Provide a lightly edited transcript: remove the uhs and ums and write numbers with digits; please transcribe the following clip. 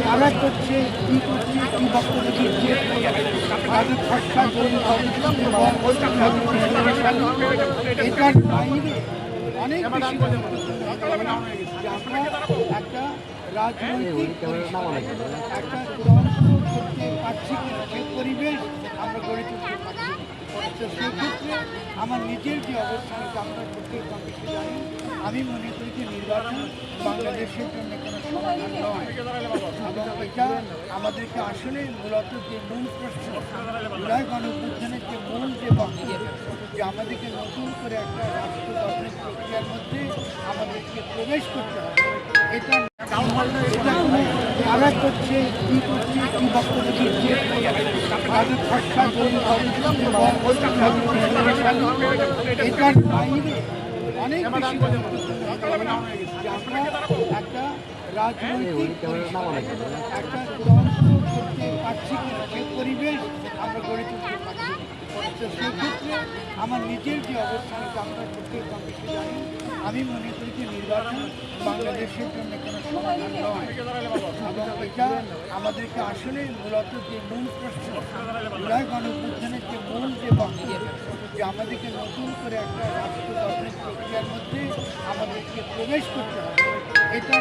তারা করছে কি করছে কি বক্তব্য দিচ্ছে তাদের খসড়া এটার বাইরে অনেক বেশি একটা রাজনৈতিক একটা তন্ত্র করতে পারছি কিনা সে পরিবেশ আমরা গড়ে তুলতে পারছি। তো সেক্ষেত্রে আমার নিজের যে অবস্থান আমরা প্রত্যেক কমিটি জানি, আমি মনে করি যে নির্বাচন বাংলাদেশের জন্য কোনো সমাধান নয়, এবং এটা আমাদেরকে আসলে মূলত যে মূল প্রশ্ন জুলাই গণঅভ্যুত্থানের যে মূল যে বক্তব্য যে আমাদেরকে নতুন করে একটা রাষ্ট্র গঠনের প্রক্রিয়ার মধ্যে আমাদেরকে প্রবেশ করতে হবে, এটা তারা করছে কি করছে কি বক্তব্য দিচ্ছে তাদের খসড়া এটার বাইরে অনেক বেশি একটা রাজনৈতিক একটা তন্ত্র করতে পারছি কিনা সে পরিবেশ আমরা গড়ে তুলতে পারছি। তো সেক্ষেত্রে আমার নিজের যে অবস্থান আমরা প্রত্যেক কমিটি জানি, আমি মনে করি যে নির্বাচন বাংলাদেশের জন্য কোনো সমাধান নয়, এবং এটা আমাদেরকে আসলে মূলত যে মূল প্রশ্ন জুলাই গণঅভ্যুত্থানের যে মূল যে বক্তব্য যে আমাদেরকে নতুন করে একটা রাষ্ট্র গঠনের প্রক্রিয়ার মধ্যে আমাদেরকে প্রবেশ করতে হবে, এটা